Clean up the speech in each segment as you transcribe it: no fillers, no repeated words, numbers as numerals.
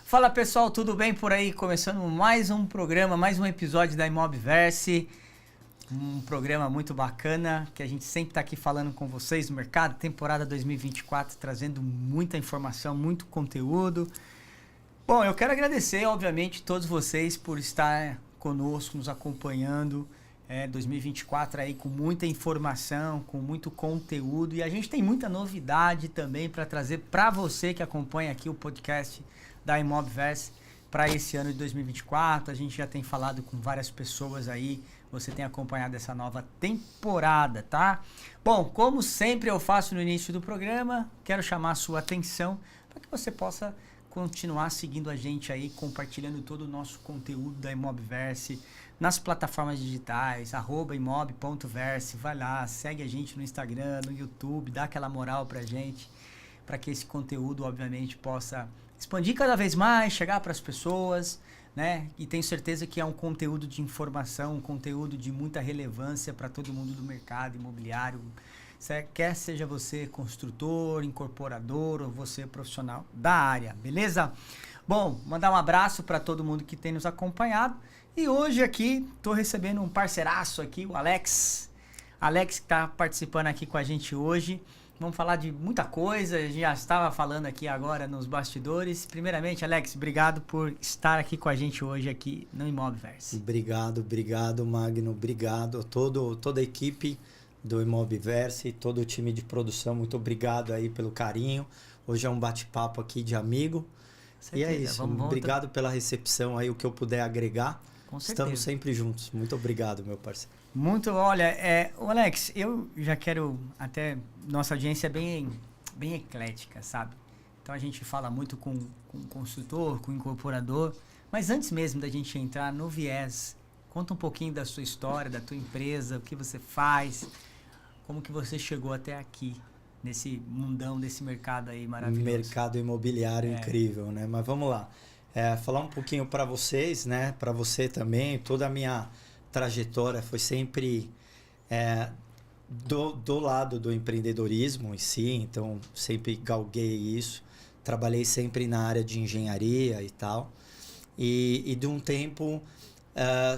Fala pessoal, tudo bem por aí? Começando mais um programa, mais um episódio da Imobverse. Um programa muito bacana, que a gente sempre está aqui falando com vocês do mercado, temporada 2024, trazendo muita informação, muito conteúdo. Bom, eu quero agradecer, obviamente, todos vocês por estar conosco, nos acompanhando. 2024 aí com muita informação, com muito conteúdo. E a gente tem muita novidade também para trazer para você que acompanha aqui o podcast da Imobverse para esse ano de 2024. A gente já tem falado com várias pessoas aí, você tem acompanhado essa nova temporada, tá? Bom, como sempre eu faço no início do programa, quero chamar a sua atenção para que você possa continuar seguindo a gente aí, compartilhando todo o nosso conteúdo da Imobverse nas plataformas digitais, @imob.verse, vai lá, segue a gente no Instagram, no YouTube, dá aquela moral pra gente, para que esse conteúdo, obviamente, possa expandir cada vez mais, chegar para as pessoas, né? E tenho certeza que é um conteúdo de informação, um conteúdo de muita relevância para todo mundo do mercado imobiliário, quer seja você construtor, incorporador ou você profissional da área, beleza? Bom, mandar um abraço para todo mundo que tem nos acompanhado. E hoje aqui estou recebendo um parceiraço aqui, o Alex. Alex que está participando aqui com a gente hoje. Vamos falar de muita coisa, a gente já estava falando aqui agora nos bastidores. Primeiramente, Alex, obrigado por estar aqui com a gente hoje aqui no Imobverse. Obrigado, Magno. Obrigado a toda a equipe do Imobverse, todo o time de produção. Muito obrigado aí pelo carinho. Hoje é um bate-papo aqui de amigo. Certeza. E é isso. Obrigado pela recepção aí, o que eu puder agregar. Com certeza. Estamos sempre juntos. Muito obrigado, meu parceiro. Muito, olha, Alex, eu já quero até, nossa audiência é bem eclética, sabe? Então a gente fala muito com consultor, com incorporador, mas antes mesmo da gente entrar no viés, conta um pouquinho da sua história, da tua empresa, o que você faz, como que você chegou até aqui, nesse mundão, desse mercado aí maravilhoso. Mercado imobiliário incrível, né? Mas vamos lá, falar um pouquinho para vocês, né? Para você também, toda a minha trajetória foi sempre do lado do empreendedorismo em si, então sempre galguei isso, trabalhei sempre na área de engenharia e tal, e de um tempo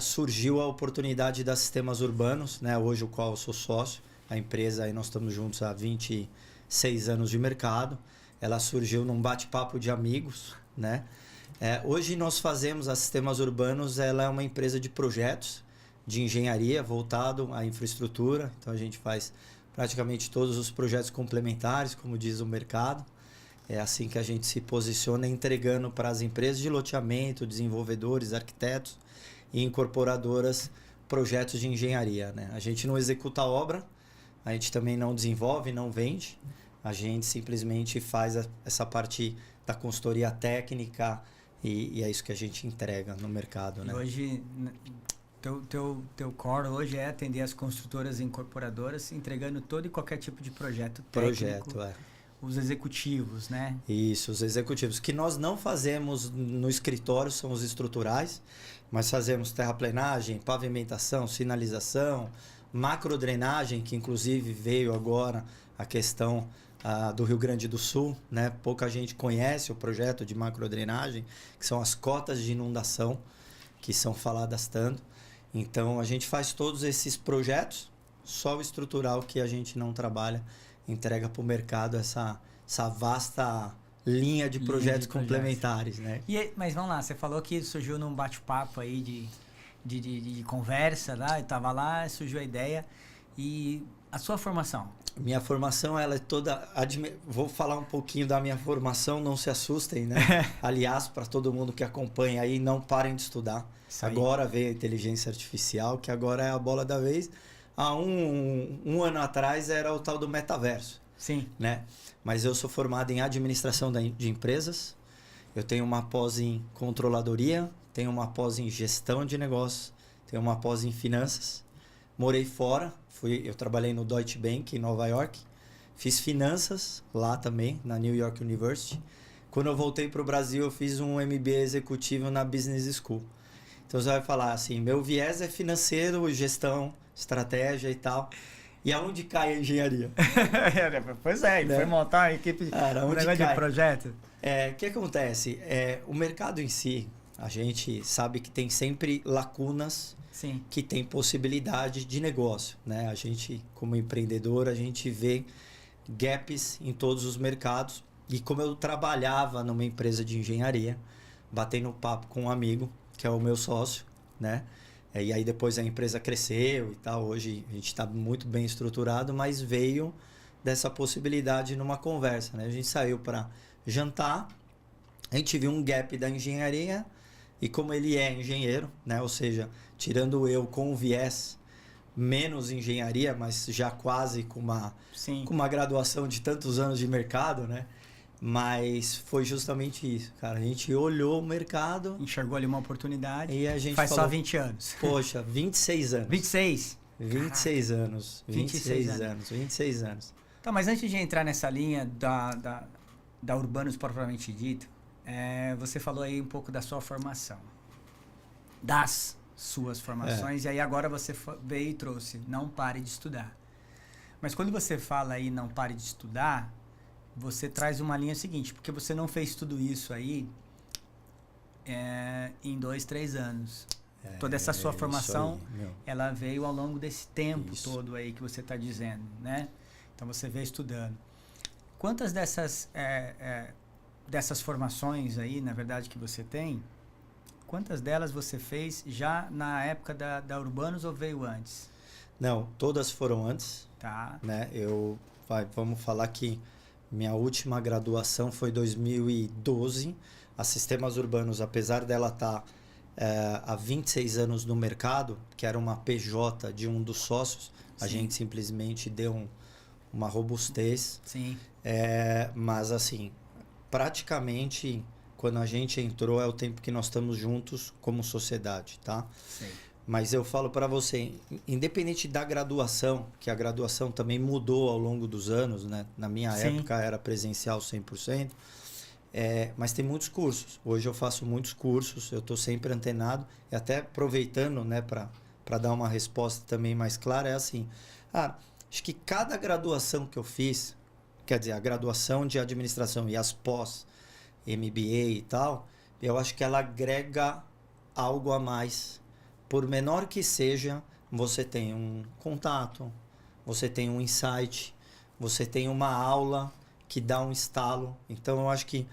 surgiu a oportunidade da Sistemas Urbanos, né, hoje o qual eu sou sócio, a empresa, aí nós estamos juntos há 26 anos de mercado, ela surgiu num bate-papo de amigos, né? Hoje nós fazemos a Sistemas Urbanos, ela é uma empresa de projetos, de engenharia voltado à infraestrutura, então a gente faz praticamente todos os projetos complementares, como diz o mercado. É assim que a gente se posiciona, entregando para as empresas de loteamento, desenvolvedores, arquitetos e incorporadoras projetos de engenharia, né? A gente não executa a obra, a gente também não desenvolve, não vende, a gente simplesmente faz essa parte da consultoria técnica e é isso que a gente entrega no mercado, né? Hoje Teu core hoje é atender as construtoras e incorporadoras, entregando todo e qualquer tipo de projeto técnico. Os executivos, né? Isso, os executivos. O que nós não fazemos no escritório são os estruturais, mas fazemos terraplenagem, pavimentação, sinalização, macrodrenagem, que inclusive veio agora a questão do Rio Grande do Sul, né? Pouca gente conhece o projeto de macrodrenagem, que são as cotas de inundação, que são faladas tanto. Então, a gente faz todos esses projetos, só o estrutural que a gente não trabalha, entrega para o mercado essa vasta linha de projetos complementares, né? Mas vamos lá, você falou que surgiu num bate-papo aí de conversa lá, eu estava lá, surgiu a ideia. E a sua formação? Minha formação, ela é toda... Vou falar um pouquinho da minha formação, não se assustem, né? Aliás, para todo mundo que acompanha aí, não parem de estudar. Agora veio a inteligência artificial, que agora é a bola da vez. Há um ano atrás era o tal do metaverso. Sim. Né? Mas eu sou formado em administração de empresas, eu tenho uma pós em controladoria, tenho uma pós em gestão de negócios, tenho uma pós em finanças. Morei fora, eu trabalhei no Deutsche Bank em Nova York, fiz finanças lá também, na New York University. Quando eu voltei para o Brasil, eu fiz um MBA executivo na Business School. Então você vai falar assim, meu viés é financeiro, gestão, estratégia e tal. E aonde cai a engenharia? Pois é, ele Né? foi montar uma equipe, Cara, um onde negócio cai? de projeto. O que acontece? O mercado em si, a gente sabe que tem sempre lacunas Sim, que tem possibilidade de negócio, né? A gente, como empreendedor, a gente vê gaps em todos os mercados. E como eu trabalhava numa empresa de engenharia, batendo papo com um amigo, que é o meu sócio, né? E aí depois a empresa cresceu e tal. Hoje a gente está muito bem estruturado, mas veio dessa possibilidade numa conversa, né? A gente saiu para jantar, a gente viu um gap da engenharia e como ele é engenheiro, né? Ou seja, tirando eu com o viés menos engenharia, mas já quase sim. com uma graduação de tantos anos de mercado, né? Mas foi justamente isso, cara. A gente olhou o mercado Enxergou ali uma oportunidade. e a gente Faz falou, só 20 anos. poxa, 26 anos. 26? 26 anos. 26 26 anos. Tá, mas antes de entrar nessa linha da Urbanos propriamente dito, você falou aí um pouco da sua formação. Das suas formações. E aí agora você veio e trouxe, não pare de estudar. Mas quando você fala aí, não pare de estudar, você traz uma linha seguinte, porque você não fez tudo isso aí em 2, 3 anos. Toda essa sua formação, ela veio ao longo desse tempo todo aí que você está dizendo, né? Então você veio estudando. Quantas dessas formações aí, na verdade, que você tem, quantas delas você fez já na época da Urbanos ou veio antes? Não, todas foram antes. Tá. Né? Vamos falar que minha última graduação foi em 2012. A Sistemas Urbanos, apesar dela estar há 26 anos no mercado, que era uma PJ de um dos sócios, a gente simplesmente deu uma robustez. Sim. Mas assim, praticamente quando a gente entrou é o tempo que nós estamos juntos como sociedade, tá? Sim. Mas eu falo para você, independente da graduação, que a graduação também mudou ao longo dos anos, né? Na minha época era presencial 100%, mas tem muitos cursos. Hoje eu faço muitos cursos, eu estou sempre antenado, e até aproveitando, né, para dar uma resposta também mais clara, é assim, acho que cada graduação que eu fiz, quer dizer, a graduação de administração e as pós, MBA e tal, eu acho que ela agrega algo a mais. Por menor que seja, você tem um contato, você tem um insight, você tem uma aula que dá um estalo. Então, eu acho que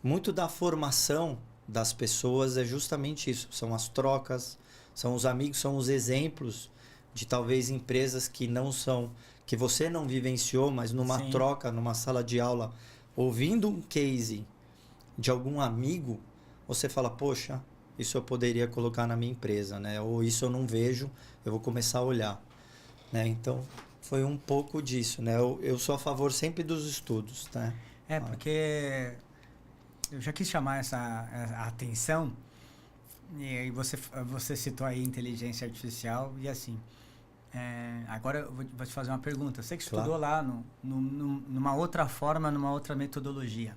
muito da formação das pessoas é justamente isso. São as trocas, são os amigos, são os exemplos de talvez empresas que não são, que você não vivenciou, mas numa troca, numa sala de aula, ouvindo um case de algum amigo, você fala, poxa, isso eu poderia colocar na minha empresa, né? Ou isso eu não vejo, eu vou começar a olhar, né? Então, foi um pouco disso, né? Eu sou a favor sempre dos estudos, né? Porque eu já quis chamar a atenção, e aí você citou aí inteligência artificial, e assim, agora eu vou te fazer uma pergunta. Você que estudou lá numa outra forma, numa outra metodologia,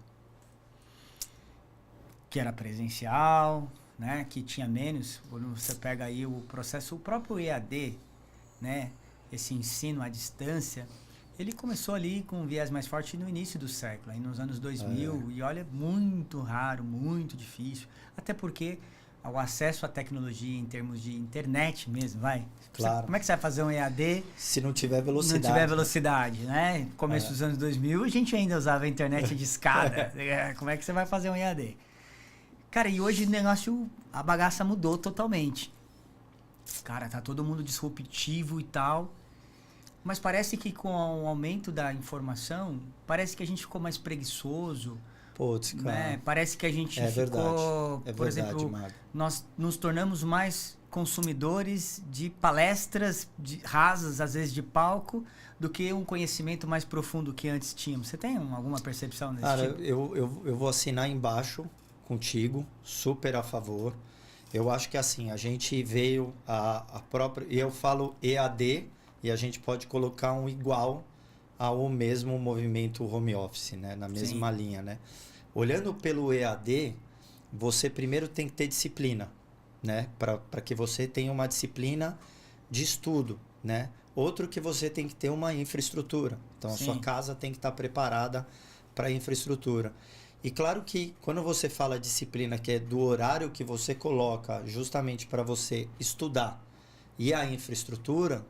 que era presencial, né, que tinha menos, quando você pega aí o processo, o próprio EAD, né, esse ensino à distância, ele começou ali com um viés mais forte no início do século, aí nos anos 2000, e olha, muito raro, muito difícil, até porque o acesso à tecnologia em termos de internet mesmo, Claro. Como é que você vai fazer um EAD se não tiver velocidade? Não tiver velocidade, né? No começo dos anos 2000, a gente ainda usava a internet de escada. Como é que você vai fazer um EAD? Cara, e hoje o negócio, a bagaça mudou totalmente. Cara, tá todo mundo disruptivo e tal. Mas parece que com o aumento da informação, parece que a gente ficou mais preguiçoso. Putz, cara. Né? Parece que a gente ficou... Por exemplo, nós nos tornamos mais consumidores de palestras rasas, às vezes de palco, do que um conhecimento mais profundo que antes tínhamos. Você tem alguma percepção nesse tipo? Cara, eu vou assinar embaixo contigo, super a favor. Eu acho que assim, a gente veio a própria... E eu falo EAD, e a gente pode colocar um igual ao mesmo movimento home office, né? Na mesma linha, né? Olhando pelo EAD, você primeiro tem que ter disciplina, né? Para que você tenha uma disciplina de estudo, né? Outro que você tem que ter uma infraestrutura. Então, a sua casa tem que estar preparada para a infraestrutura. E claro que quando você fala disciplina, que é do horário que você coloca justamente para você estudar e a infraestrutura,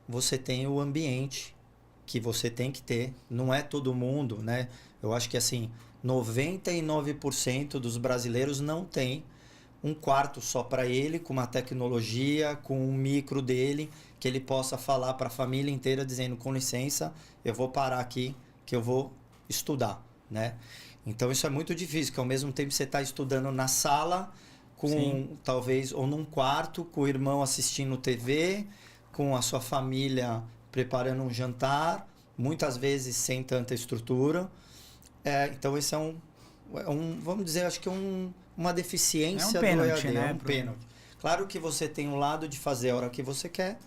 você tem o ambiente que você tem que ter. Não é todo mundo, né? Eu acho que assim, 99% dos brasileiros não tem um quarto só para ele, com uma tecnologia, com um micro dele, que ele possa falar para a família inteira dizendo, com licença, eu vou parar aqui, que eu vou estudar, né? Então isso é muito difícil, que ao mesmo tempo você está estudando na sala, com talvez, ou num quarto, com o irmão assistindo TV, com a sua família preparando um jantar, muitas vezes sem tanta estrutura. Então esse é um vamos dizer, acho que uma deficiência do EAD, né? É um pênalti. Claro que você tem um lado de fazer a hora que você quer,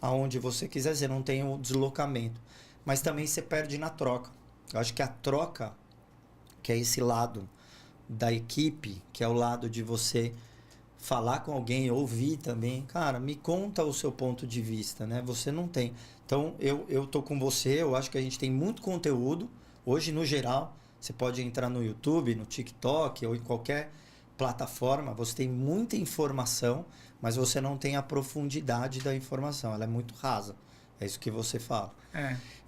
aonde você quiser, você não tem o deslocamento. Mas também você perde na troca. Eu acho que a troca, que é esse lado da equipe, que é o lado de você falar com alguém, ouvir também. Cara, me conta o seu ponto de vista, né? Você não tem. Então, eu tô com você, eu acho que a gente tem muito conteúdo. Hoje, no geral, você pode entrar no YouTube, no TikTok ou em qualquer plataforma, você tem muita informação, mas você não tem a profundidade da informação. Ela é muito rasa. É isso que você fala.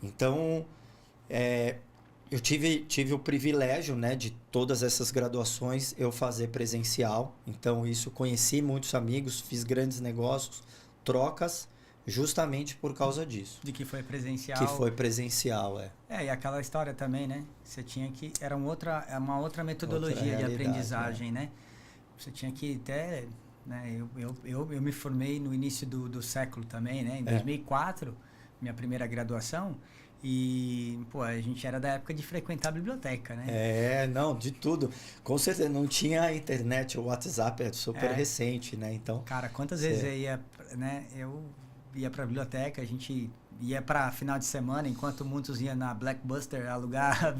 Então, eu tive o privilégio, né, de todas essas graduações eu fazer presencial. Então, isso, conheci muitos amigos, fiz grandes negócios, trocas, justamente por causa disso. De que foi presencial. Que foi presencial, e aquela história também, né? Você tinha que... Era uma outra metodologia de aprendizagem, né? Você tinha que até... Né, eu me formei no início do século também, né? Em 2004, minha primeira graduação. E, pô, a gente era da época de frequentar a biblioteca, né? Não, de tudo. Com certeza, não tinha internet, o WhatsApp é super recente, né? Então... Cara, quantas vezes eu ia, né? Eu ia pra biblioteca, a gente ia pra final de semana, enquanto muitos iam na Blockbuster alugar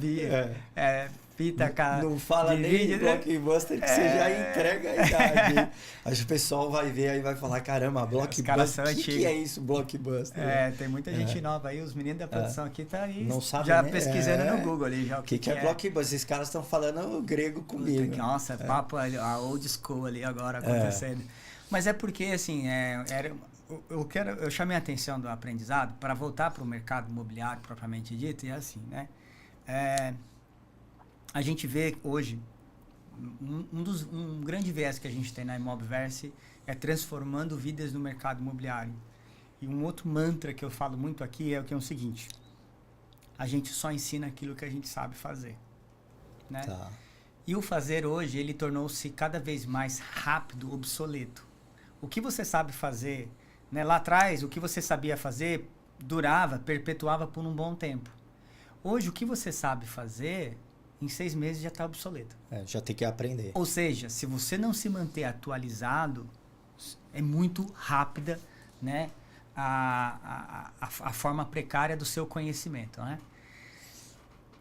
fita, cara. Não fala nem em Blockbuster, que você já entrega a idade. Acho que o pessoal vai ver aí e vai falar, caramba, Blockbuster, o que é isso, Blockbuster? Tem muita gente nova aí, os meninos da produção aqui tá aí não sabe já nem, pesquisando no Google ali. Já, o que é Blockbuster? Esses caras estão falando grego comigo. Nossa, papo, a old school ali agora acontecendo. Mas é porque, assim, eu chamei a atenção do aprendizado para voltar para o mercado imobiliário propriamente dito, e é assim, né? A gente vê hoje, um grande viés que a gente tem na Imobverse é transformando vidas no mercado imobiliário. E um outro mantra que eu falo muito aqui é o seguinte: a gente só ensina aquilo que a gente sabe fazer, né? Tá. E o fazer hoje, ele tornou-se cada vez mais rápido, obsoleto. O que você sabe fazer, né? Lá atrás, o que você sabia fazer durava, perpetuava por um bom tempo. Hoje, o que você sabe fazer, em 6 meses já está obsoleto. Já tem que aprender. Ou seja, se você não se manter atualizado, é muito rápida, né, a forma precária do seu conhecimento, né?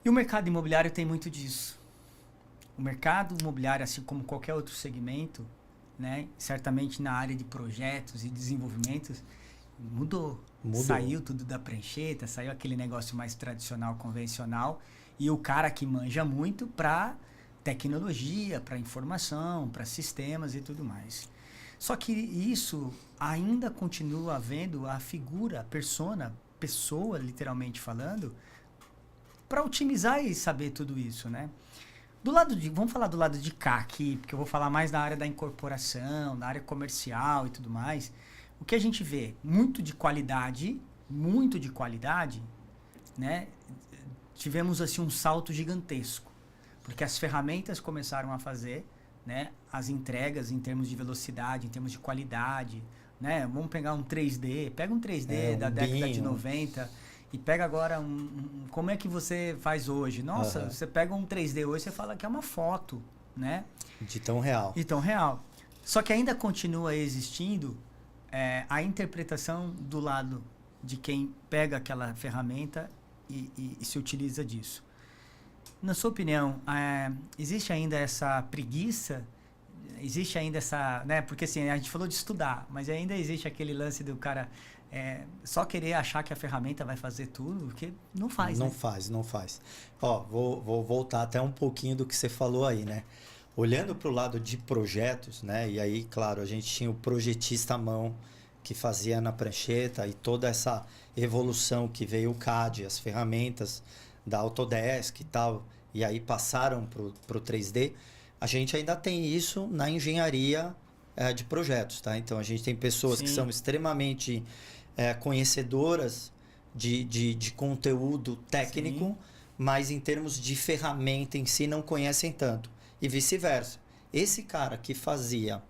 E o mercado imobiliário tem muito disso. O mercado imobiliário, assim como qualquer outro segmento, né, certamente na área de projetos e desenvolvimentos, mudou. Saiu tudo da prancheta, saiu aquele negócio mais tradicional, convencional, e o cara que manja muito para tecnologia, para informação, para sistemas e tudo mais. Só que isso ainda continua havendo a figura, a pessoa, literalmente falando, para otimizar e saber tudo isso, né? Vamos falar do lado de cá aqui, porque eu vou falar mais da área da incorporação, da área comercial e tudo mais. O que a gente vê? Muito de qualidade, né? Tivemos assim um salto gigantesco, porque as ferramentas começaram a fazer, né, as entregas em termos de velocidade, em termos de qualidade, né? Vamos pegar um 3D, pega um 3D da década de 90 e pega agora como é que você faz hoje? Nossa, você pega um 3D hoje, você fala que é uma foto, né? De tão real. Só que ainda continua existindo a interpretação do lado de quem pega aquela ferramenta e se utiliza disso. Na sua opinião, existe ainda essa preguiça? Existe ainda essa... né? Porque assim, a gente falou de estudar, mas ainda existe aquele lance do cara só querer achar que a ferramenta vai fazer tudo, porque não faz, Não né? faz, não faz. Ó, vou voltar até um pouquinho do que você falou aí, né? Olhando para o lado de projetos, né? E aí, claro, a gente tinha o projetista à mão que fazia na prancheta e toda essa evolução que veio o CAD, as ferramentas da Autodesk e tal, e aí passaram para o 3D. A gente ainda tem isso na engenharia de projetos, tá? Então, a gente tem pessoas que são extremamente conhecedoras de conteúdo técnico, sim, mas em termos de ferramenta em si não conhecem tanto. E vice-versa. Esse cara que fazia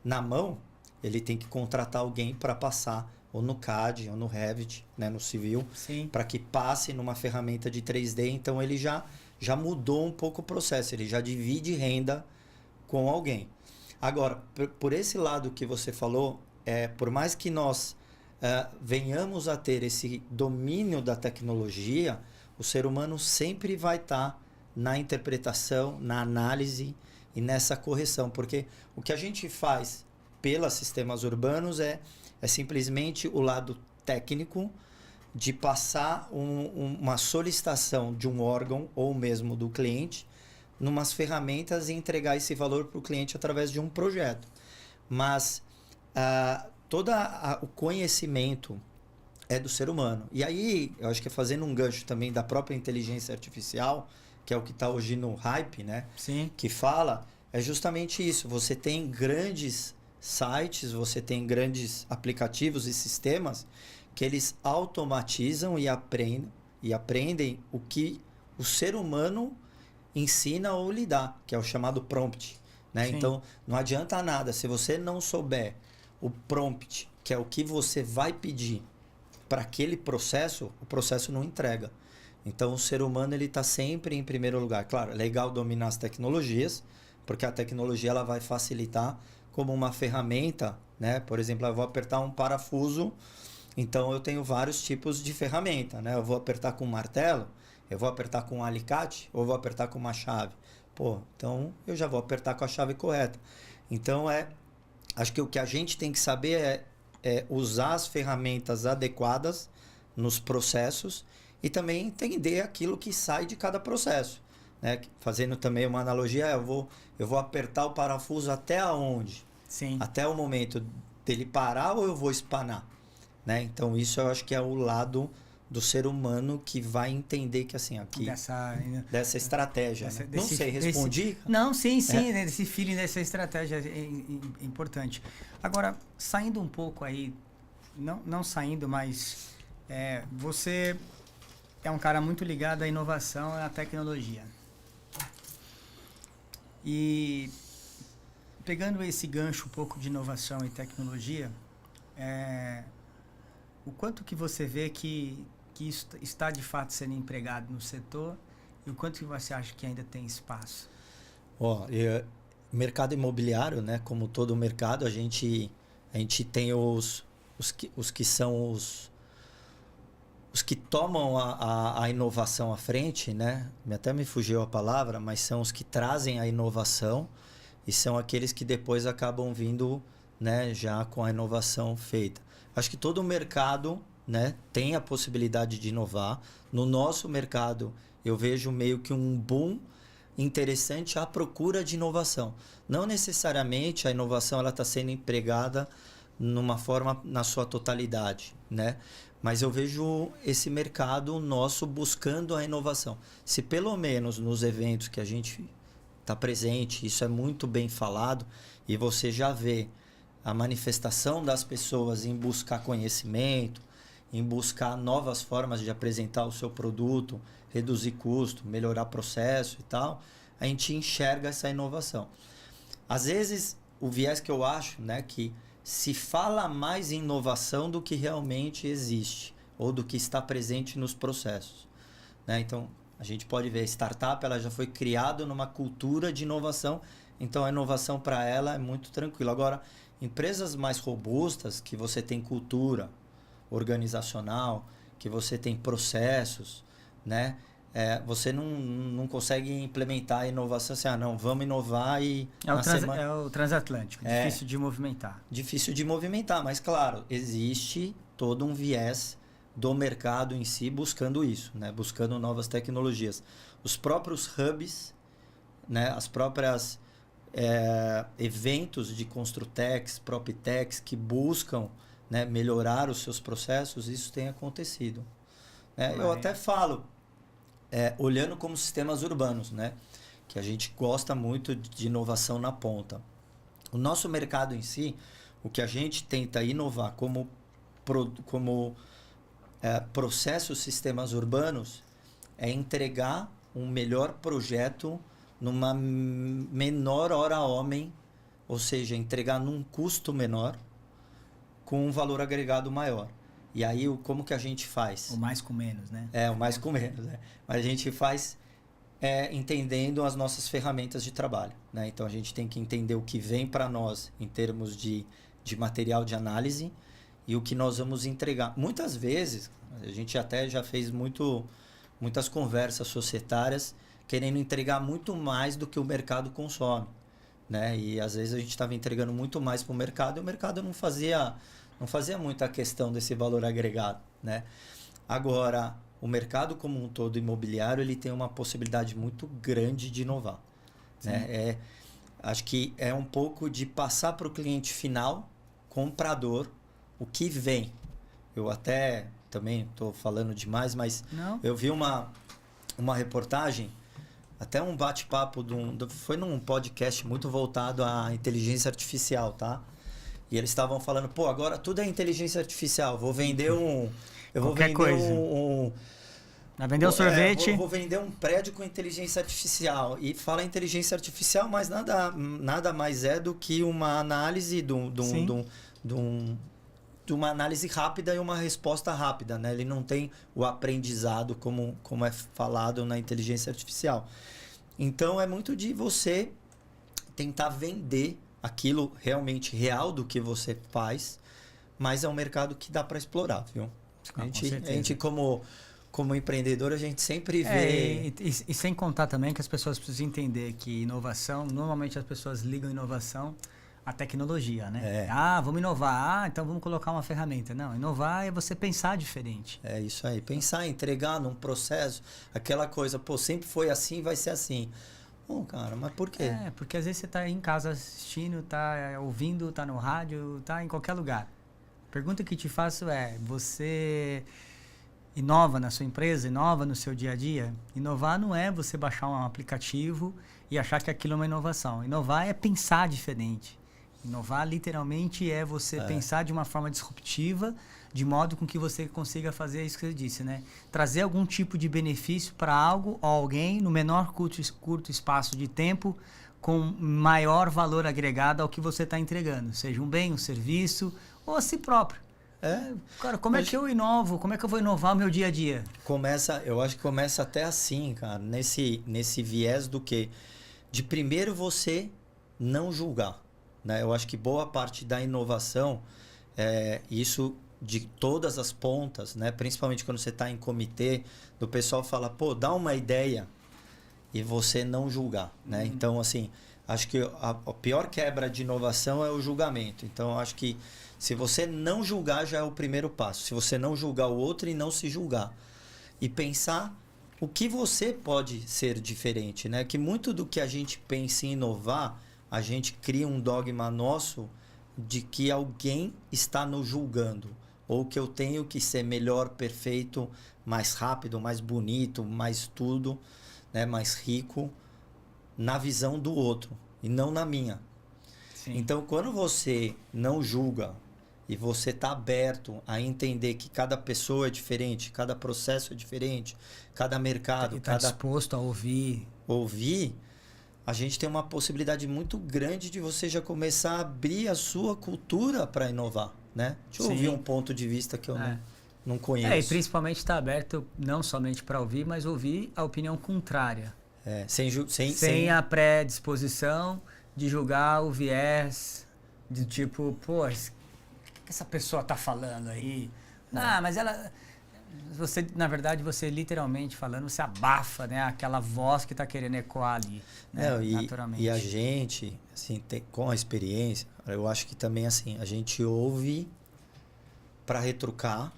na mão, ele tem que contratar alguém para passar ou no CAD ou no Revit, né, no civil, para que passe numa ferramenta de 3D. Então ele já mudou um pouco o processo, ele já divide renda com alguém. Agora, por esse lado que você falou, por mais que nós venhamos a ter esse domínio da tecnologia, o ser humano sempre vai estar na interpretação, na análise e nessa correção, porque o que a gente faz pelos sistemas urbanos é simplesmente o lado técnico de passar uma solicitação de um órgão ou mesmo do cliente numas ferramentas e entregar esse valor para o cliente através de um projeto. Mas todo o conhecimento é do ser humano. E aí, eu acho que fazendo um gancho também da própria inteligência artificial, que é o que está hoje no hype, né? Sim. Que fala, é justamente isso. Você tem grandes sites, você tem grandes aplicativos e sistemas que eles automatizam e aprendem o que o ser humano ensina ou lhe dá, que é o chamado prompt, né? Então, não adianta nada se você não souber o prompt, que é o que você vai pedir para aquele processo, o processo não entrega. Então, o ser humano ele está sempre em primeiro lugar. Claro, é legal dominar as tecnologias, porque a tecnologia ela vai facilitar como uma ferramenta, né? Por exemplo, eu vou apertar um parafuso, então eu tenho vários tipos de ferramenta, né? Eu vou apertar com um martelo, eu vou apertar com um alicate ou vou apertar com uma chave. Pô, então eu já vou apertar com a chave correta. Então, acho que o que a gente tem que saber é usar as ferramentas adequadas nos processos e também entender aquilo que sai de cada processo, né? Fazendo também uma analogia, eu vou apertar o parafuso até aonde? Sim. Até o momento dele parar ou eu vou espanar, né? Então isso eu acho que é o lado do ser humano que vai entender que assim aqui dessa estratégia, né? Não sei, respondi? Não, sim, né? Desse feeling dessa estratégia é importante. Agora, saindo um pouco aí, não saindo, mas você é um cara muito ligado à inovação e à tecnologia. E pegando esse gancho um pouco de inovação e tecnologia, o quanto que você vê que isso está de fato sendo empregado no setor e o quanto que você acha que ainda tem espaço? Mercado imobiliário, né? Como todo mercado, a gente tem os que são os que tomam a inovação à frente, né? Até me fugiu a palavra, mas são os que trazem a inovação e são aqueles que depois acabam vindo, né, já com a inovação feita. Acho que todo mercado, né, tem a possibilidade de inovar. No nosso mercado, eu vejo meio que um boom interessante à procura de inovação. Não necessariamente a inovação ela está sendo empregada numa forma na sua totalidade, né? Mas eu vejo esse mercado nosso buscando a inovação. Se pelo menos nos eventos que a gente está presente, isso é muito bem falado, e você já vê a manifestação das pessoas em buscar conhecimento, em buscar novas formas de apresentar o seu produto, reduzir custo, melhorar processo e tal, a gente enxerga essa inovação. Às vezes, o viés que eu acho, né, que se fala mais em inovação do que realmente existe ou do que está presente nos processos, né? Então, a gente pode ver a startup, ela já foi criada numa cultura de inovação, então a inovação para ela é muito tranquila. Agora, empresas mais robustas, que você tem cultura organizacional, que você tem processos, né? Você não consegue implementar a inovação assim, não, vamos inovar e... É o transatlântico, difícil de movimentar. Difícil de movimentar, mas claro, existe todo um viés do mercado em si buscando isso, né? Buscando novas tecnologias. Os próprios hubs, né? As próprias eventos de Construtex, Proptex que buscam, né, melhorar os seus processos, isso tem acontecido. Eu até falo, olhando como sistemas urbanos, né? Que a gente gosta muito de inovação na ponta. O nosso mercado em si, o que a gente tenta inovar como processos, sistemas urbanos, é entregar um melhor projeto numa menor hora-homem, ou seja, entregar num custo menor com um valor agregado maior. E aí, como que a gente faz? O mais com menos, né? O mais com menos, né? Mas a gente faz entendendo as nossas ferramentas de trabalho, né? Então, a gente tem que entender o que vem para nós em termos de material de análise e o que nós vamos entregar. Muitas vezes, a gente até já fez muitas conversas societárias querendo entregar muito mais do que o mercado consome, né? E às vezes a gente estava entregando muito mais para o mercado e o mercado não fazia muita questão desse valor agregado, né? Agora, o mercado como um todo imobiliário, ele tem uma possibilidade muito grande de inovar, né? Acho que é um pouco de passar para o cliente final, comprador, o que vem. Eu até também estou falando demais, mas eu vi uma reportagem, até um bate-papo, foi num podcast muito voltado à inteligência artificial, tá? E eles estavam falando, agora tudo é inteligência artificial, vou vender Vai vender um sorvete. Vou vender um prédio com inteligência artificial. E fala inteligência artificial, mas nada mais é do que uma análise de uma análise rápida e uma resposta rápida, né? Ele não tem o aprendizado como é falado na inteligência artificial. Então, é muito de você tentar vender aquilo realmente real do que você faz, mas é um mercado que dá para explorar, viu? A gente como empreendedor, a gente sempre vê... E sem contar também que as pessoas precisam entender que inovação, normalmente as pessoas ligam inovação à tecnologia, né? Vamos inovar, então vamos colocar uma ferramenta. Não, inovar é você pensar diferente. É isso aí, pensar, entregar num processo, aquela coisa, sempre foi assim, vai ser assim. Cara, mas por quê? Porque às vezes você está em casa assistindo, está ouvindo, está no rádio, está em qualquer lugar. A pergunta que te faço você inova na sua empresa, inova no seu dia a dia? Inovar não é você baixar um aplicativo e achar que aquilo é uma inovação. Inovar é pensar diferente. Inovar literalmente é você pensar de uma forma disruptiva, de modo com que você consiga fazer isso que você disse, né? Trazer algum tipo de benefício para algo ou alguém no menor curto espaço de tempo, com maior valor agregado ao que você está entregando, seja um bem, um serviço ou a si próprio. Cara, como é que eu inovo? Como é que eu vou inovar o meu dia a dia? Eu acho que começa até assim, cara, nesse viés do quê? De primeiro você não julgar, né? Eu acho que boa parte da inovação, isso de todas as pontas, né? Principalmente quando você está em comitê, do pessoal fala, dá uma ideia e você não julgar, né? Então, assim, acho que a pior quebra de inovação é o julgamento. Então, acho que se você não julgar, já é o primeiro passo. Se você não julgar o outro e não se julgar. E pensar o que você pode ser diferente, né? Que muito do que a gente pensa em inovar, a gente cria um dogma nosso de que alguém está nos julgando. Ou que eu tenho que ser melhor, perfeito, mais rápido, mais bonito, mais tudo, né? Mais rico, na visão do outro e não na minha. Sim. Então, quando você não julga e você está aberto a entender que cada pessoa é diferente, cada processo é diferente, cada mercado... Está disposto a ouvir, a gente tem uma possibilidade muito grande de você já começar a abrir a sua cultura para inovar, né? Deixa eu ouvir um ponto de vista que eu não conheço. E principalmente estar aberto não somente para ouvir, mas ouvir a opinião contrária. Sem a predisposição de julgar o viés, de tipo, o que essa pessoa tá falando aí? Mas ela... na verdade, você literalmente falando, você abafa, né? Aquela voz que tá querendo ecoar ali, né? Naturalmente. E a gente, assim, com a experiência, eu acho que também, assim, a gente ouve para retrucar.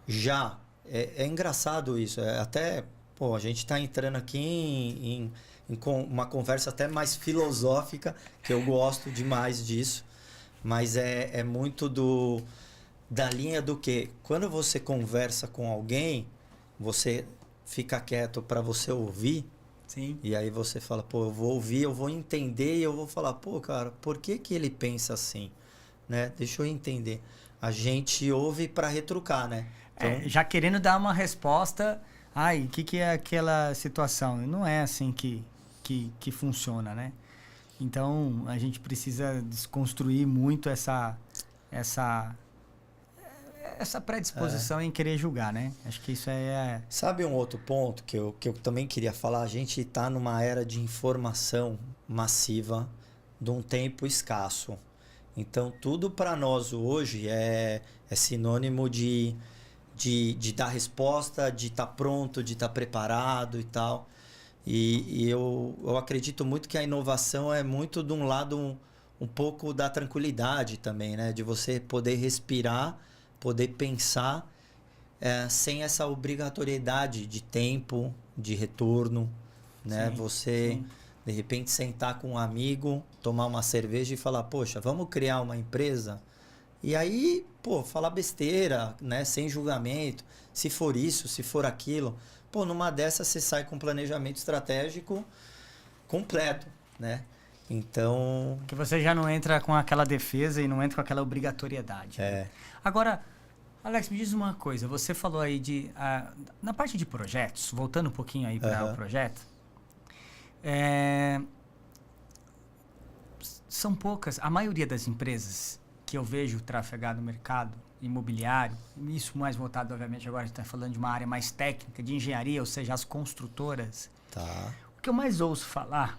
Já é engraçado isso. Até, pô, a gente está entrando aqui em uma conversa até mais filosófica, que eu gosto demais disso. Mas é muito da linha do que quando você conversa com alguém, você fica quieto para você ouvir. Sim. E aí você fala, pô, eu vou ouvir, eu vou entender e eu vou falar, pô, cara, por que ele pensa assim? Né? Deixa eu entender. A gente ouve para retrucar, né? Então, Já querendo dar uma resposta, o que é aquela situação? Não é assim que funciona, né? Então, a gente precisa desconstruir muito essa predisposição em querer julgar, né? Acho que isso é... Sabe um outro ponto que eu também queria falar? A gente está numa era de informação massiva, de um tempo escasso. Então, tudo para nós hoje é sinônimo de dar resposta, de estar pronto, de estar preparado e tal. E eu acredito muito que a inovação é muito de um lado um pouco da tranquilidade também, né? De você poder respirar, poder pensar sem essa obrigatoriedade de tempo, de retorno, né? Sim, você, sim. de repente, sentar com um amigo, tomar uma cerveja e falar, poxa, vamos criar uma empresa? E aí, pô, falar besteira, né? Sem julgamento, se for isso, se for aquilo. Pô, numa dessas você sai com um planejamento estratégico completo, né? Então... Que você já não entra com aquela defesa e não entra com aquela obrigatoriedade. É. Agora, Alex, me diz uma coisa. Você falou aí na parte de projetos, voltando um pouquinho aí para o projeto, são poucas, a maioria das empresas que eu vejo trafegar no mercado imobiliário, isso mais voltado, obviamente, agora a gente está falando de uma área mais técnica, de engenharia, ou seja, as construtoras. Tá. O que eu mais ouço falar,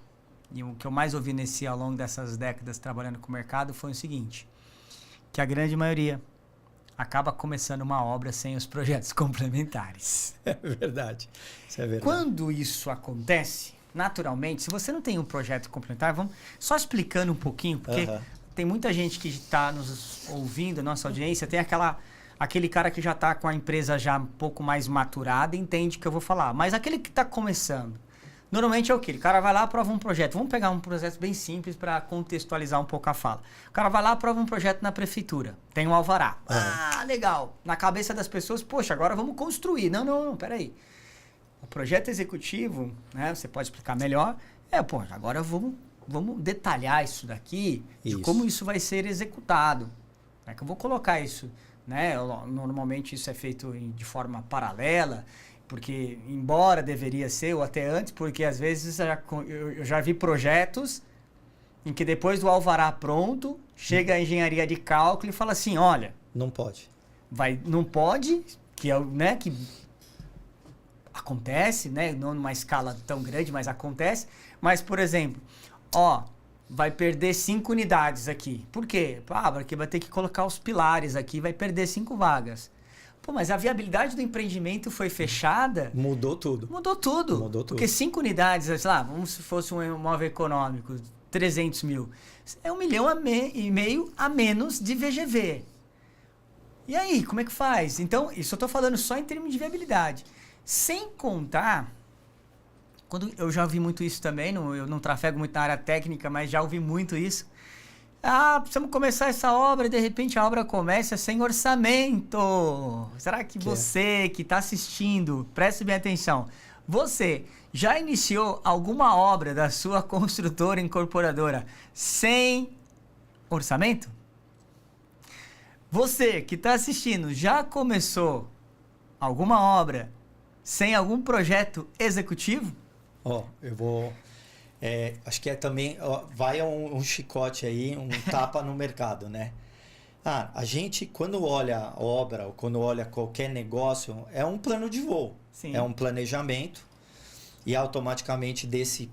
e o que eu mais ouvi ao longo dessas décadas trabalhando com o mercado, foi o seguinte, que a grande maioria acaba começando uma obra sem os projetos complementares. É verdade. Isso é verdade. Quando isso acontece, naturalmente, se você não tem um projeto complementar, vamos só explicando um pouquinho, porque tem muita gente que está nos ouvindo, nossa audiência, tem aquele cara que já está com a empresa já um pouco mais maturada, entende o que eu vou falar. Mas aquele que está começando, normalmente é o quê? O cara vai lá, aprova um projeto. Vamos pegar um projeto bem simples para contextualizar um pouco a fala. O cara vai lá, aprova um projeto na prefeitura. Tem um alvará. Legal. Na cabeça das pessoas, poxa, agora vamos construir. Não, peraí. O projeto executivo, né, você pode explicar melhor, agora vamos detalhar isso daqui, de como isso vai ser executado. Como é que eu vou colocar isso? Né? Normalmente isso é feito de forma paralela, porque embora deveria ser, ou até antes, porque às vezes eu já vi projetos em que depois do alvará pronto, chega a engenharia de cálculo e fala assim, olha... Não pode. Não pode, que acontece, né? Não numa escala tão grande, mas acontece. Mas, por exemplo, vai perder 5 unidades aqui. Por quê? Porque vai ter que colocar os pilares aqui, vai perder 5 vagas. Pô, mas a viabilidade do empreendimento foi fechada... Mudou tudo. Mudou tudo. Porque 5 unidades, sei lá, vamos se fosse um imóvel econômico, 300 mil. É 1,5 milhão a menos de VGV. E aí, como é que faz? Então, isso eu estou falando só em termos de viabilidade. Sem contar... eu já ouvi muito isso também, eu não trafego muito na área técnica, mas já ouvi muito isso. Precisamos começar essa obra e de repente a obra começa sem orçamento. Será que você que está assistindo, preste bem atenção, você já iniciou alguma obra da sua construtora incorporadora sem orçamento? Você que está assistindo, já começou alguma obra sem algum projeto executivo? Eu vou... acho que também... vai um chicote aí, um tapa no mercado, né? A gente, quando olha a obra, ou quando olha qualquer negócio, é um plano de voo. Sim. É um planejamento. E automaticamente desse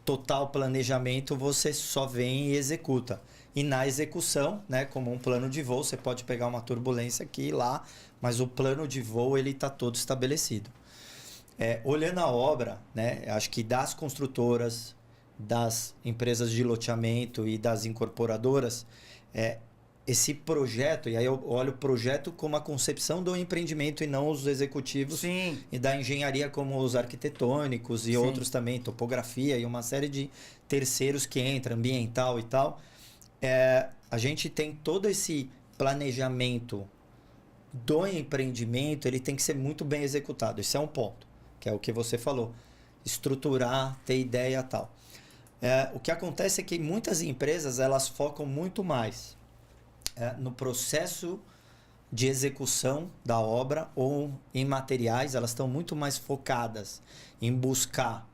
total planejamento, você só vem e executa. E na execução, né, como um plano de voo, você pode pegar uma turbulência aqui e lá, mas o plano de voo ele está todo estabelecido. Olhando a obra, né, acho que das construtoras, das empresas de loteamento e das incorporadoras, esse projeto, e aí eu olho o projeto como a concepção do empreendimento e não os executivos. Sim. E da engenharia como os arquitetônicos e Sim. outros também, topografia e uma série de terceiros que entra, ambiental e tal. A gente tem todo esse planejamento do empreendimento, ele tem que ser muito bem executado. Esse é um ponto, que é o que você falou. Estruturar, ter ideia e tal. O que acontece é que muitas empresas elas focam muito mais no processo de execução da obra ou em materiais, elas estão muito mais focadas em buscar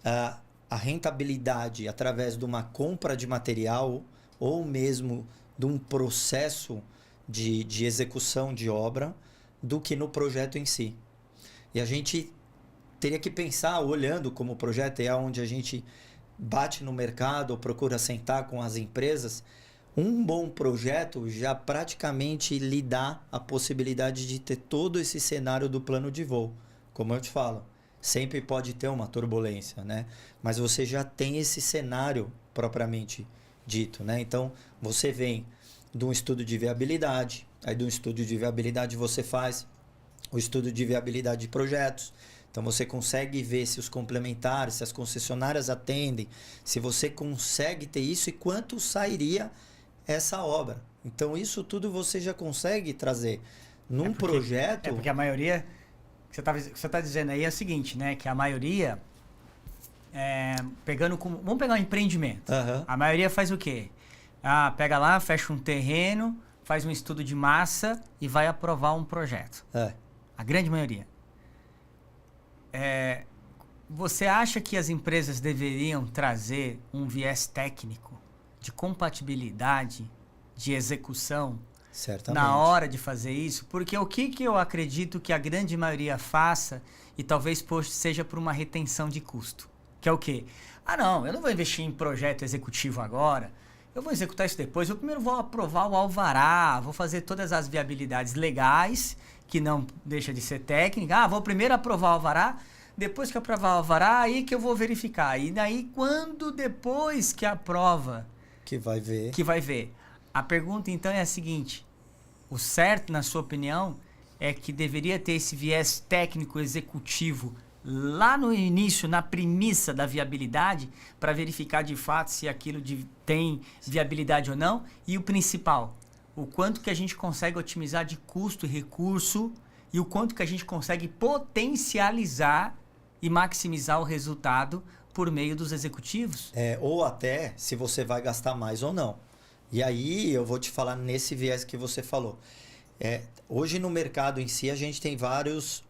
a rentabilidade através de uma compra de material ou mesmo de um processo de execução de obra do que no projeto em si. E a gente teria que pensar, olhando como o projeto é onde a gente bate no mercado ou procura sentar com as empresas, um bom projeto já praticamente lhe dá a possibilidade de ter todo esse cenário do plano de voo. Como eu te falo, sempre pode ter uma turbulência, né? Mas você já tem esse cenário propriamente dito, né? Então, você vem de um estudo de viabilidade, aí de um estudo de viabilidade você faz o estudo de viabilidade de projetos. Então, você consegue ver se os complementares, se as concessionárias atendem, se você consegue ter isso e quanto sairia essa obra. Então, isso tudo você já consegue trazer num projeto... Porque a maioria... O que você está dizendo aí é o seguinte, né? Que a maioria... vamos pegar um empreendimento. Uhum. A maioria faz o quê? Pega lá, fecha um terreno, faz um estudo de massa e vai aprovar um projeto. A grande maioria. Você acha que as empresas deveriam trazer um viés técnico de compatibilidade, de execução, certamente, na hora de fazer isso? Porque o que eu acredito que a grande maioria faça, e talvez seja por uma retenção de custo, que é o quê? Não, eu não vou investir em projeto executivo agora, eu vou executar isso depois, eu primeiro vou aprovar o alvará, vou fazer todas as viabilidades legais, que não deixa de ser técnica, vou primeiro aprovar o alvará, depois que aprovar o alvará, aí que eu vou verificar. E daí, depois que aprova... Que vai ver. A pergunta, então, é a seguinte. O certo, na sua opinião, é que deveria ter esse viés técnico executivo lá no início, na premissa da viabilidade, para verificar de fato se aquilo tem viabilidade ou não. E o principal, o quanto que a gente consegue otimizar de custo e recurso e o quanto que a gente consegue potencializar e maximizar o resultado por meio dos executivos. Ou até se você vai gastar mais ou não. E aí eu vou te falar nesse viés que você falou. Hoje no mercado em si a gente tem várias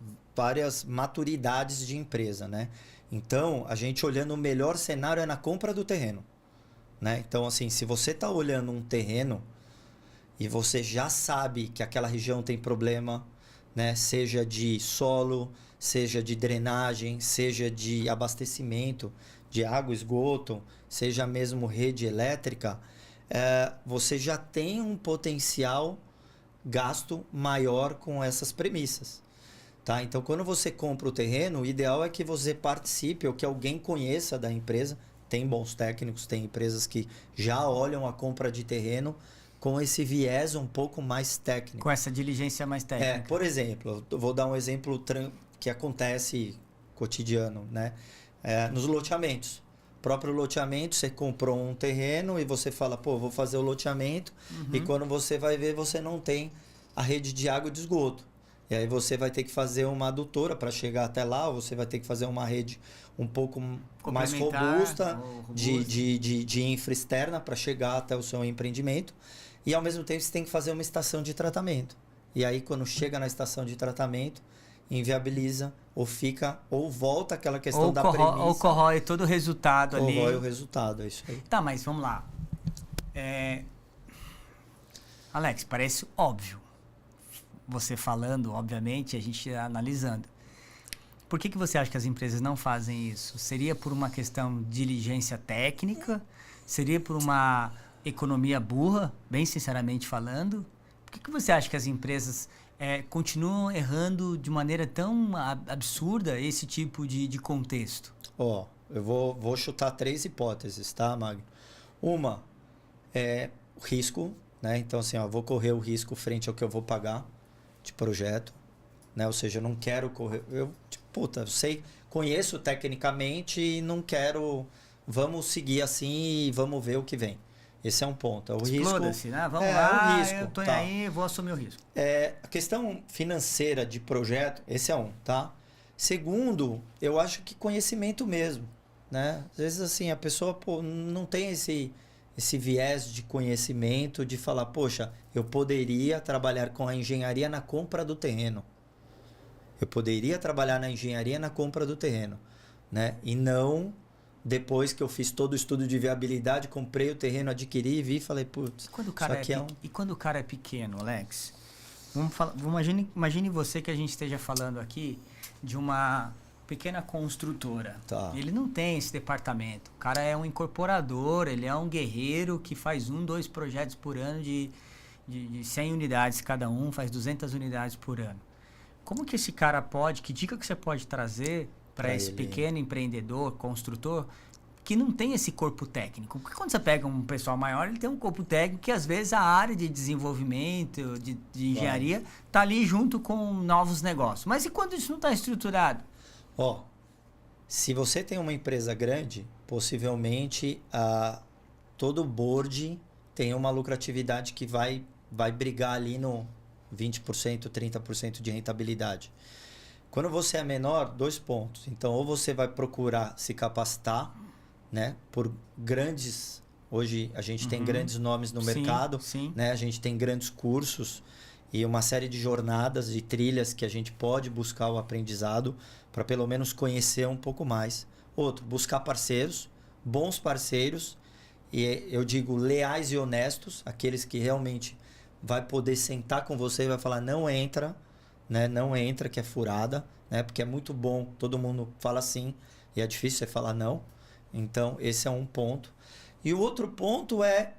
maturidades de empresa, né? Então, a gente olhando o melhor cenário é na compra do terreno, né? Então, assim, se você está olhando um terreno e você já sabe que aquela região tem problema, né? Seja de solo, seja de drenagem, seja de abastecimento de água, esgoto, seja mesmo rede elétrica, você já tem um potencial gasto maior com essas premissas. Tá? Então, quando você compra o terreno, o ideal é que você participe ou que alguém conheça da empresa. Tem bons técnicos, tem empresas que já olham a compra de terreno com esse viés um pouco mais técnico. Com essa diligência mais técnica. Por exemplo, eu vou dar um exemplo que acontece cotidiano, né? Nos loteamentos. O próprio loteamento, você comprou um terreno e você fala, vou fazer o loteamento. E quando você vai ver, você não tem a rede de água e de esgoto. E aí você vai ter que fazer uma adutora para chegar até lá, ou você vai ter que fazer uma rede um pouco mais robusta de infra externa para chegar até o seu empreendimento. E ao mesmo tempo você tem que fazer uma estação de tratamento. E aí quando chega na estação de tratamento, inviabiliza ou volta aquela questão da premissa. Ou corrói todo o resultado ali. Corrói o resultado, é isso aí. Tá, mas vamos lá. Alex, parece óbvio. Você falando, obviamente, a gente analisando. Por que você acha que as empresas não fazem isso? Seria por uma questão de diligência técnica? Seria por uma economia burra, bem sinceramente falando? Por que você acha que as empresas continuam errando de maneira tão absurda esse tipo de contexto? Eu vou chutar 3 hipóteses, tá, Magno? Uma é o risco, né? Então, assim, ó, vou correr o risco frente ao que eu vou pagar de projeto, né? Ou seja, eu não quero correr... Eu, tipo, puta, eu sei, conheço tecnicamente e não quero... Vamos seguir assim e vamos ver o que vem. Esse é um ponto. É o risco. Exploda-se, né? Vamos lá, o risco, eu tô tá. aí, vou assumir o risco. A questão financeira de projeto, esse é um, tá? Segundo, eu acho que conhecimento mesmo, né? Às vezes, assim, a pessoa não tem esse viés de conhecimento de falar, poxa, eu poderia trabalhar com a engenharia na compra do terreno. Eu poderia trabalhar na engenharia na compra do terreno, né? E não depois que eu fiz todo o estudo de viabilidade, comprei o terreno, adquiri, vi e falei, putz, E quando o cara é pequeno, Alex? Imagine você que a gente esteja falando aqui de uma pequena construtora. Tá. Ele não tem esse departamento. O cara é um incorporador, ele é um guerreiro que faz 2 projetos por ano de 100 unidades cada um, faz 200 unidades por ano. Como que esse cara pode, que dica que você pode trazer para esse pequeno empreendedor, construtor, que não tem esse corpo técnico? Porque quando você pega um pessoal maior, ele tem um corpo técnico que às vezes a área de desenvolvimento, de engenharia, tá ali junto com novos negócios. Mas e quando isso não está estruturado? Ó, se você tem uma empresa grande, possivelmente todo o board tem uma lucratividade que vai brigar ali no 20%, 30% de rentabilidade. Quando você é menor, 2 pontos. Então, ou você vai procurar se capacitar, né, por grandes... Hoje a gente tem grandes nomes no mercado, né? A gente tem grandes cursos e uma série de jornadas e trilhas que a gente pode buscar o aprendizado para pelo menos conhecer um pouco mais. Outro, buscar parceiros, bons parceiros, e eu digo leais e honestos, aqueles que realmente vai poder sentar com você e vai falar, não entra, né? Não entra, que é furada, né? Porque é muito bom, todo mundo fala sim, e é difícil você falar não. Então, esse é um ponto. E o outro ponto é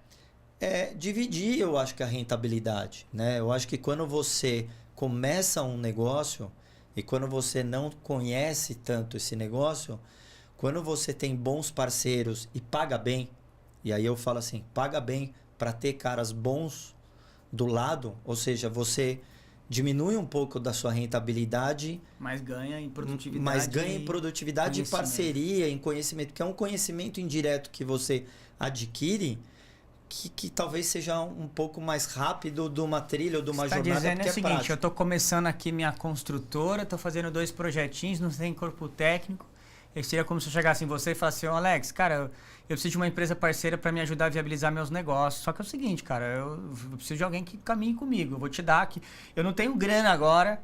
dividir, eu acho que a rentabilidade, né? Eu acho que quando você começa um negócio e quando você não conhece tanto esse negócio, quando você tem bons parceiros e paga bem, e aí eu falo assim, paga bem para ter caras bons do lado, ou seja, você diminui um pouco da sua rentabilidade, mas ganha em produtividade. Mas ganha em produtividade, em parceria, em conhecimento, que é um conhecimento indireto que você adquire, que talvez seja um pouco mais rápido de uma trilha ou de uma jornada. Dizendo porque é o seguinte, eu estou começando aqui minha construtora, estou fazendo 2 projetinhos, não tem corpo técnico. Seria como se eu chegasse em você e falasse assim, Alex, cara, eu preciso de uma empresa parceira para me ajudar a viabilizar meus negócios. Só que é o seguinte, cara, eu preciso de alguém que caminhe comigo. Eu vou te dar aqui. Eu não tenho grana agora.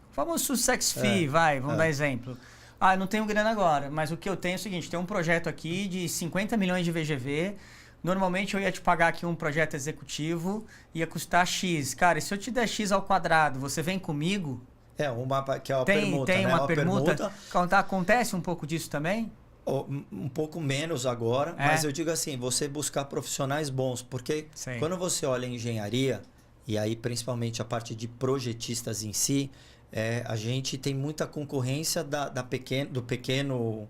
O famoso success fee, vamos dar exemplo. Eu não tenho grana agora, mas o que eu tenho é o seguinte, tem um projeto aqui de 50 milhões de VGV. Normalmente eu ia te pagar aqui um projeto executivo, ia custar X. Cara, e se eu te der X ao quadrado, você vem comigo? Que é uma permuta. Tem né? uma permuta. Acontece um pouco disso também? Um pouco menos agora, mas eu digo assim, você buscar profissionais bons, porque quando você olha a engenharia, e aí principalmente a parte de projetistas em si, a gente tem muita concorrência do pequeno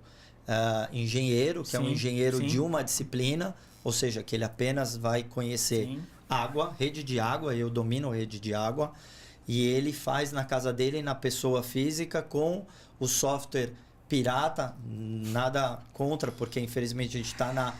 engenheiro, que é um engenheiro de uma disciplina, ou seja, que ele apenas vai conhecer água, rede de água, eu domino rede de água, e ele faz na casa dele, na pessoa física, com o software pirata, nada contra, porque infelizmente a gente está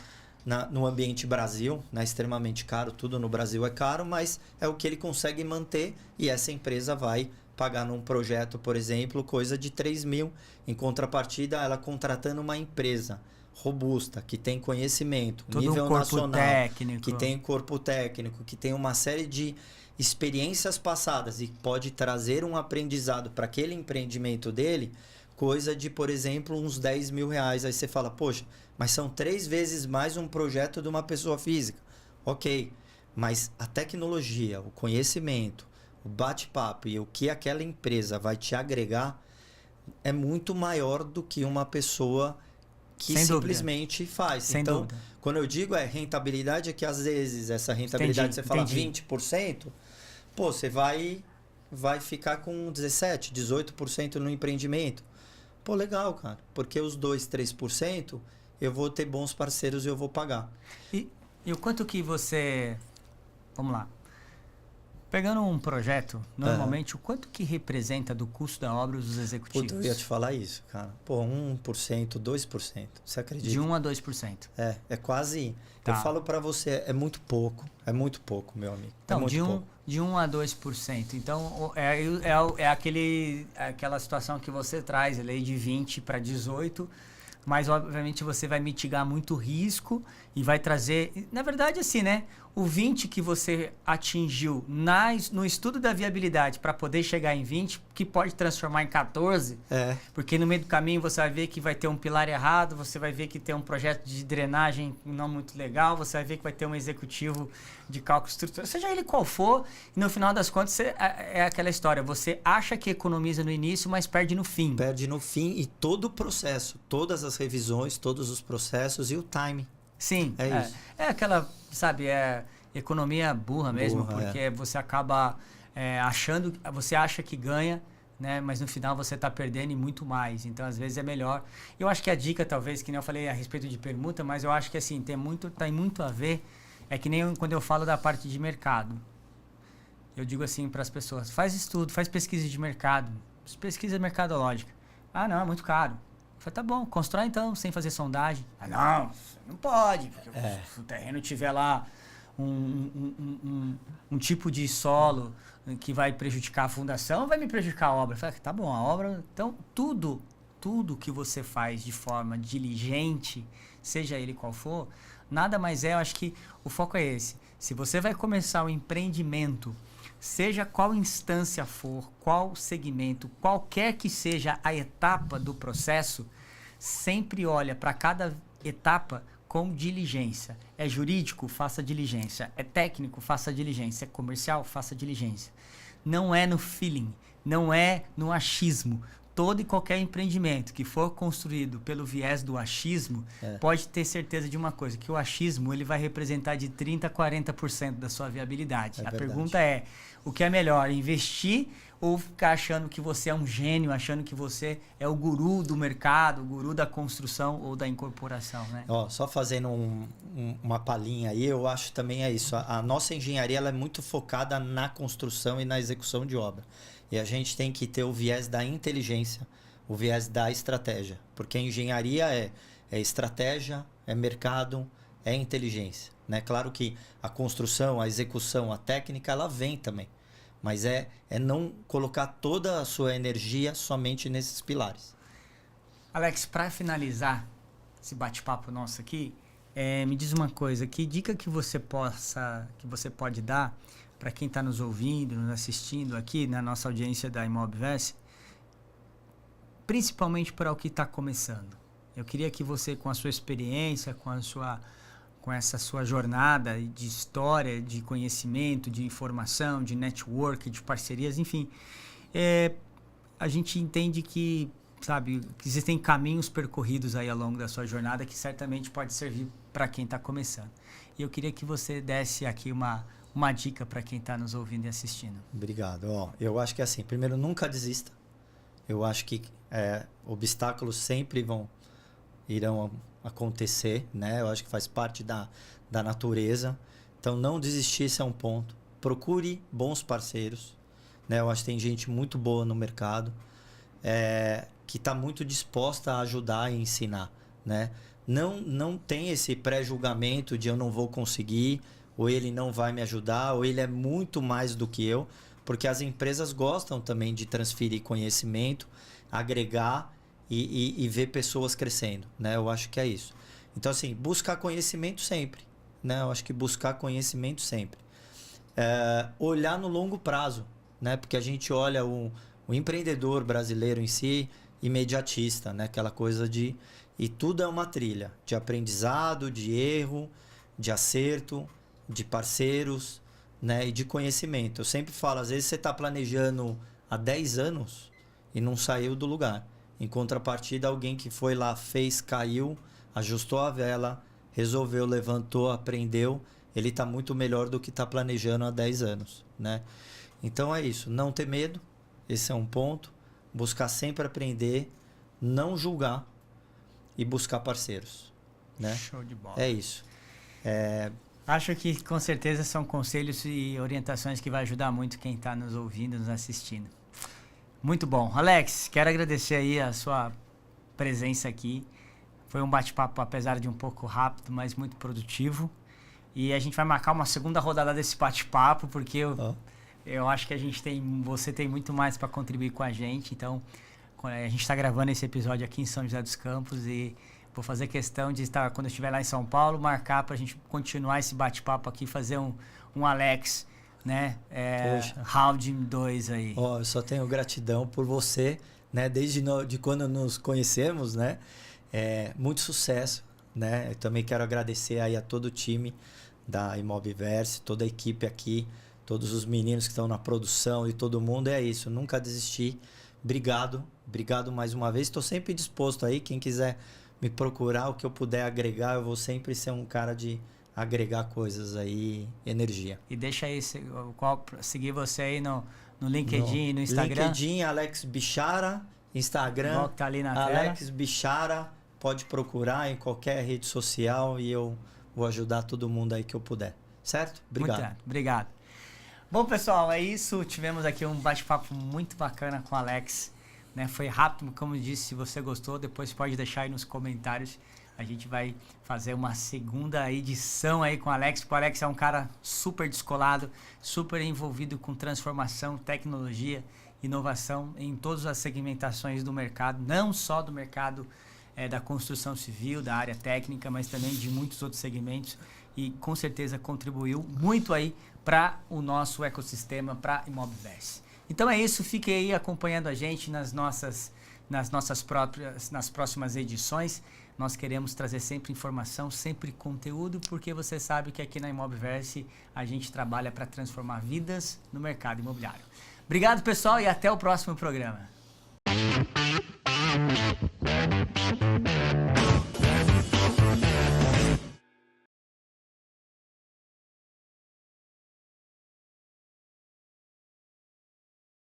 no ambiente Brasil, né, extremamente caro, tudo no Brasil é caro, mas é o que ele consegue manter e essa empresa vai pagar num projeto, por exemplo, coisa de 3 mil. Em contrapartida, ela contratando uma empresa robusta, que tem conhecimento, nível nacional, técnico. Que tem corpo técnico, que tem uma série de experiências passadas e pode trazer um aprendizado para aquele empreendimento dele, coisa de, por exemplo, uns 10 mil reais. Aí você fala, poxa, mas são 3 vezes mais um projeto de uma pessoa física. Ok, mas a tecnologia, o conhecimento, o bate-papo e o que aquela empresa vai te agregar é muito maior do que uma pessoa que simplesmente faz. Então, quando eu digo rentabilidade, é que às vezes essa rentabilidade, você fala 20%, pô, você vai ficar com 17%, 18% no empreendimento. Pô, legal, cara, porque os 2%, 3% eu vou ter bons parceiros e eu vou pagar. E o quanto que você vamos lá. Pegando um projeto, normalmente, o quanto que representa do custo da obra os executivos? Puta, eu ia te falar isso, cara. Pô, 1%, 2%. Você acredita? De 1 a 2%. É quase... Tá. Eu falo pra você, é muito pouco, meu amigo. Então, é muito pouco. de 1 a 2%. Então, aquela situação que você traz, a lei de 20 para 18%, mas obviamente você vai mitigar muito risco e vai trazer... Na verdade, assim, né? O 20 que você atingiu no estudo da viabilidade para poder chegar em 20, que pode transformar em 14, porque no meio do caminho você vai ver que vai ter um pilar errado, você vai ver que tem um projeto de drenagem não muito legal, você vai ver que vai ter um executivo de cálculo estrutural, seja ele qual for, e no final das contas é aquela história, você acha que economiza no início, mas perde no fim. Perde no fim e todo o processo, todas as revisões, todos os processos e o timing. Sim, isso. É aquela, sabe, economia burra mesmo, porque você acaba achando, você acha que ganha, né, mas no final você está perdendo e muito mais. Então, às vezes é melhor. Eu acho que a dica, talvez, que nem eu falei a respeito de permuta, mas eu acho que assim, tem muito a ver, é que nem quando eu falo da parte de mercado. Eu digo assim para as pessoas, faz estudo, faz pesquisa de mercado, pesquisa mercadológica. Ah, não, é muito caro. Eu falei, tá bom, constrói então, sem fazer sondagem. Ah, não pode, porque se o terreno tiver lá um tipo de solo que vai prejudicar a fundação, vai me prejudicar a obra. Eu falei, tá bom, a obra... Então, tudo que você faz de forma diligente, seja ele qual for, nada mais eu acho que o foco é esse. Se você vai começar o empreendimento, seja qual instância for, qual segmento, qualquer que seja a etapa do processo, sempre olha para cada etapa com diligência. É jurídico? Faça diligência. É técnico? Faça diligência. É comercial? Faça diligência. Não é no feeling, não é no achismo. Todo e qualquer empreendimento que for construído pelo viés do achismo, pode ter certeza de uma coisa, que o achismo ele vai representar de 30% a 40% da sua viabilidade. A pergunta é, o que é melhor, investir ou ficar achando que você é um gênio, achando que você é o guru do mercado, o guru da construção ou da incorporação, né? Só fazendo uma palhinha aí, eu acho também é isso. A nossa engenharia ela é muito focada na construção e na execução de obra. E a gente tem que ter o viés da inteligência, o viés da estratégia. Porque a engenharia é estratégia, é mercado, é inteligência. Né? Claro que a construção, a execução, a técnica, ela vem também. Mas é não colocar toda a sua energia somente nesses pilares. Alex, para finalizar esse bate-papo nosso aqui, me diz uma coisa, que dica que você pode dar para quem está nos ouvindo, nos assistindo aqui na nossa audiência da Imobverse, principalmente para o que está começando. Eu queria que você, com a sua experiência, com essa sua jornada de história, de conhecimento, de informação, de network, de parcerias, enfim, a gente entende que, sabe, que existem caminhos percorridos aí ao longo da sua jornada que certamente pode servir para quem está começando. E eu queria que você desse aqui uma dica para quem está nos ouvindo e assistindo. Obrigado. Eu acho que assim, primeiro, nunca desista. Eu acho que obstáculos sempre irão acontecer, né? Eu acho que faz parte da natureza. Então, não desistir, esse é um ponto. Procure bons parceiros, né? Eu acho que tem gente muito boa no mercado que está muito disposta a ajudar e ensinar, né? Não tem esse pré-julgamento de eu não vou conseguir, ou ele não vai me ajudar, ou ele é muito mais do que eu, porque as empresas gostam também de transferir conhecimento, agregar e ver pessoas crescendo, né? Eu acho que é isso. Então, assim, buscar conhecimento sempre, né? Eu acho que buscar conhecimento sempre. Olhar no longo prazo, né? Porque a gente olha o empreendedor brasileiro em si, imediatista, né? Aquela coisa de... E tudo é uma trilha de aprendizado, de erro, de acerto, de parceiros, né? E de conhecimento. Eu sempre falo, às vezes você está planejando há 10 anos e não saiu do lugar. Em contrapartida, alguém que foi lá, fez, caiu, ajustou a vela, resolveu, levantou, aprendeu, ele está muito melhor do que está planejando há 10 anos, né? Então é isso, não ter medo, esse é um ponto. Buscar sempre aprender, não julgar e buscar parceiros, né? Show de bola. É isso. Acho que com certeza são conselhos e orientações que vai ajudar muito quem está nos ouvindo, nos assistindo. Muito bom. Alex, quero agradecer aí a sua presença aqui. Foi um bate-papo, apesar de um pouco rápido, mas muito produtivo. E a gente vai marcar uma segunda rodada desse bate-papo, porque eu acho que você tem muito mais para contribuir com a gente. Então, a gente está gravando esse episódio aqui em São José dos Campos e vou fazer questão de estar, quando eu estiver lá em São Paulo, marcar para a gente continuar esse bate-papo aqui, fazer um Alex, né? Round 2 aí. Eu só tenho gratidão por você, né? Desde de quando nos conhecemos, né? Muito sucesso, né? Eu também quero agradecer aí a todo o time da Imobverse, toda a equipe aqui, todos os meninos que estão na produção e todo mundo. É isso, nunca desistir. Obrigado mais uma vez. Estou sempre disposto aí, quem quiser me procurar, o que eu puder agregar, eu vou sempre ser um cara de agregar coisas aí, energia. E deixa aí, seguir você aí no LinkedIn e no Instagram. LinkedIn, Alex Bichara, Instagram, tá ali na Alex tela. Bichara, pode procurar em qualquer rede social e eu vou ajudar todo mundo aí que eu puder. Certo? Obrigado. Obrigado. Bom, pessoal, é isso. Tivemos aqui um bate-papo muito bacana com o Alex. Né? Foi rápido, como eu disse. Se você gostou, depois pode deixar aí nos comentários. A gente vai fazer uma segunda edição aí com o Alex, porque o Alex é um cara super descolado, super envolvido com transformação, tecnologia, inovação em todas as segmentações do mercado, não só do mercado da construção civil, da área técnica, mas também de muitos outros segmentos, e com certeza contribuiu muito aí para o nosso ecossistema, para a Imobverse. Então é isso, fique aí acompanhando a gente nas próximas edições. Nós queremos trazer sempre informação, sempre conteúdo, porque você sabe que aqui na Imobverse a gente trabalha para transformar vidas no mercado imobiliário. Obrigado, pessoal, e até o próximo programa.